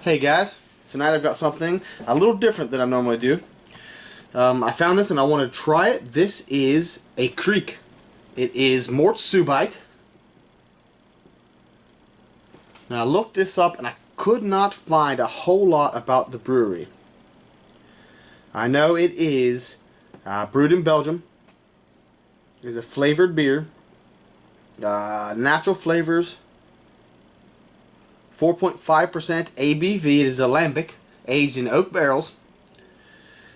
Hey guys, tonight I've got something a little different than I normally do. I found this and I want to try it. This is a Kriek. It is Mort Subite. Now I looked this up and I could not find a whole lot about the brewery. I know it is brewed in Belgium. It is a flavored beer. Natural flavors. 4.5% ABV. It is alembic, aged in oak barrels.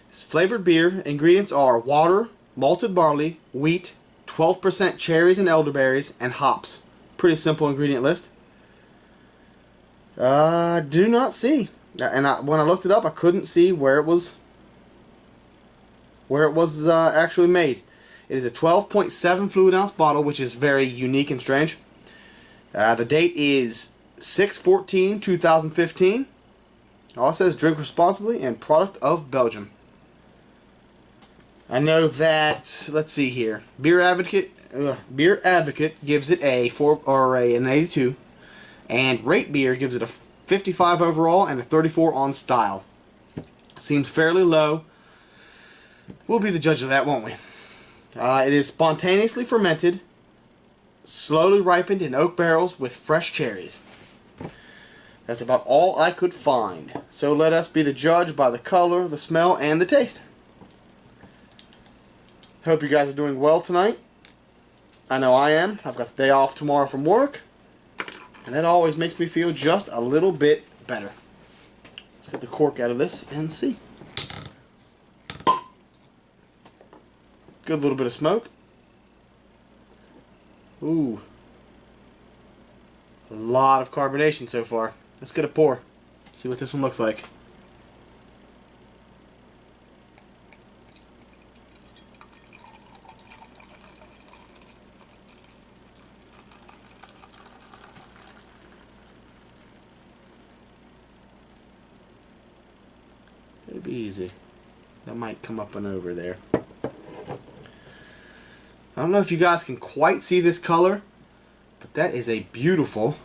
It's flavored beer. Ingredients are water, malted barley, wheat, 12% cherries and elderberries, and hops. Pretty simple ingredient list. Do not see. And when I looked it up, I couldn't see where it was actually made. It is a 12.7 fluid ounce bottle, which is very unique and strange. The date is 6/14/2015. All it says, drink responsibly and product of Belgium. I know that, let's see here, Beer Advocate gives it a 4 or an 82, and Rate Beer gives it a 55 overall and a 34 on style. Seems fairly low. We'll be the judge of that, won't we? It is spontaneously fermented, slowly ripened in oak barrels with fresh cherries. That's about all I could find. So let us be the judge by the color, the smell, and the taste. Hope you guys are doing well tonight. I know I am. I've got the day off tomorrow from work, and that always makes me feel just a little bit better. Let's get the cork out of this and see. Good little bit of smoke. Ooh. A lot of carbonation so far. Let's get a pour. See what this one looks like. It'll be easy. That might come up and over there. I don't know if you guys can quite see this color, but that is a beautiful,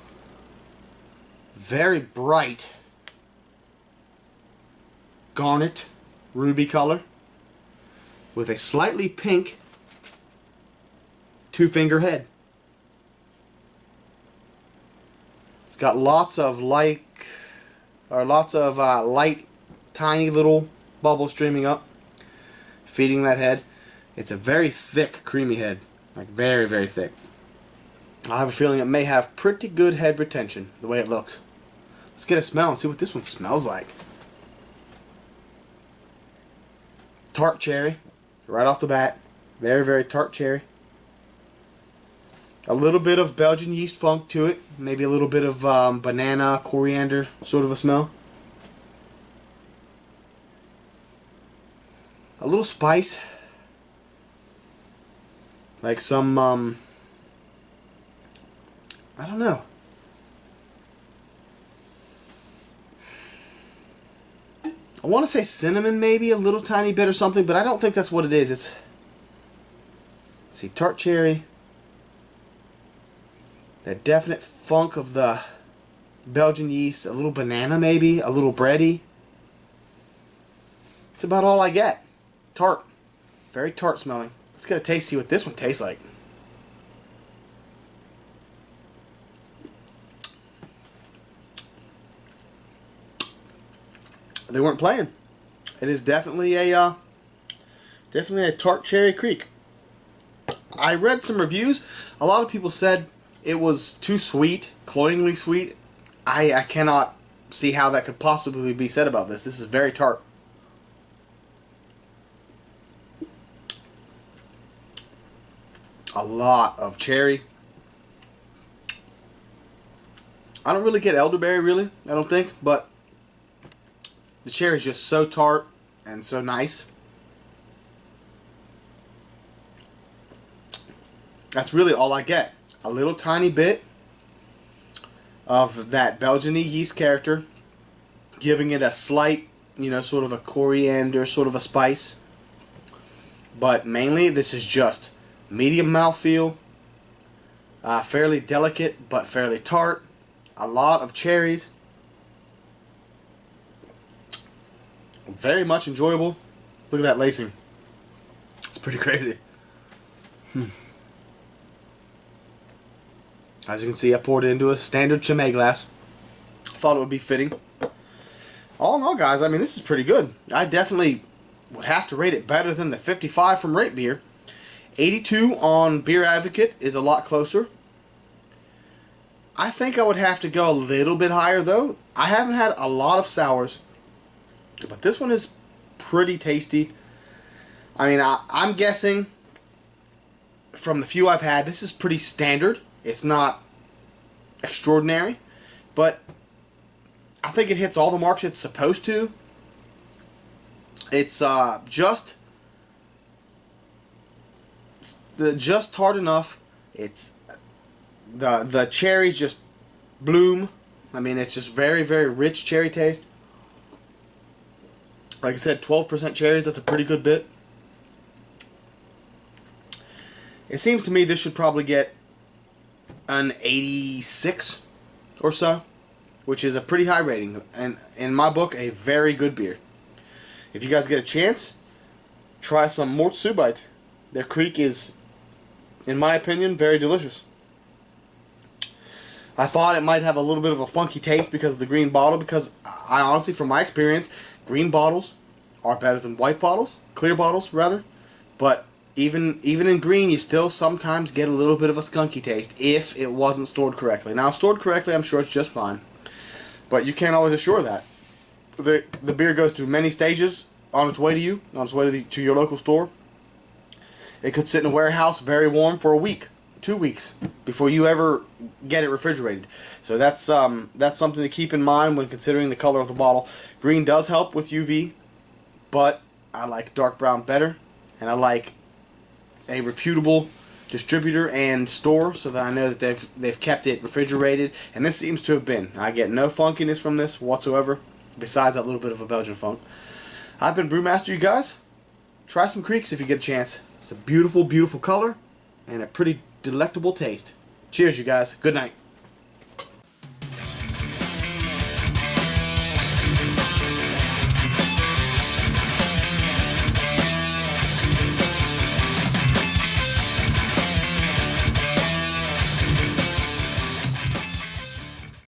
very bright garnet ruby color with a slightly pink two-finger head. It's got lots of light, tiny little bubbles streaming up, feeding that head. It's a very thick, creamy head, like very, very thick. I have a feeling it may have pretty good head retention, the way it looks. Let's get a smell and see what this one smells like. Tart cherry, right off the bat. Very, very tart cherry. A little bit of Belgian yeast funk to it. Maybe a little bit of banana, coriander sort of a smell. A little spice. Like some, I don't know. I want to say cinnamon maybe, a little tiny bit or something, but I don't think that's what it is. It's, let's see, tart cherry. That definite funk of the Belgian yeast, a little banana maybe, a little bready. That's about all I get. Tart. Very tart smelling. Let's get a taste, see what this one tastes like. They weren't playing. It is definitely a tart cherry Kriek. I read some reviews. A lot of people said it was too sweet, cloyingly sweet. I cannot see how that could possibly be said about this. This is very tart. A lot of cherry. I don't really get elderberry, really, I don't think, but the cherry is just so tart and so nice. That's really all I get. A little tiny bit of that Belgian yeast character, giving it a slight, sort of a coriander, sort of a spice. But mainly, this is just medium mouthfeel, fairly delicate but fairly tart, a lot of cherries, Very much enjoyable. Look at that lacing. It's pretty crazy. As you can see, I poured it into a standard Chimay glass. Thought it would be fitting. All in all, guys, I mean, this is pretty good. I definitely would have to rate it better than the 55 from Rate Beer. 82 on Beer Advocate is a lot closer. I think I would have to go a little bit higher, though. I haven't had a lot of sours, but this one is pretty tasty. I mean, I'm guessing from the few I've had, this is pretty standard. It's not extraordinary, but I think it hits all the marks it's supposed to. It's just hard enough. It's the cherries just bloom. I mean, it's just very, very rich cherry taste. Like I said, 12% cherries. That's a pretty good bit. It seems to me this should probably get an 86 or so, which is a pretty high rating, and in my book, a very good beer. If you guys get a chance, try some Mort Subite. Their Kriek is, in my opinion, very delicious. I thought it might have a little bit of a funky taste because of the green bottle, because I honestly, from my experience, green bottles are better than white bottles, clear bottles rather, but even in green, you still sometimes get a little bit of a skunky taste if it wasn't stored correctly. Now, stored correctly, I'm sure it's just fine, but you can't always assure that. The beer goes through many stages on its way to you, on its way to your local store. It could sit in a warehouse very warm for a week, 2 weeks, before you ever get it refrigerated. So that's something to keep in mind when considering the color of the bottle. Green does help with UV, but I like dark brown better, and I like a reputable distributor and store so that I know that they've kept it refrigerated, and this seems to have been. I get no funkiness from this whatsoever, besides that little bit of a Belgian funk. I've been Brewmaster, you guys. Try some Krieks if you get a chance. It's a beautiful, beautiful color and a pretty delectable taste. Cheers, you guys. Good night.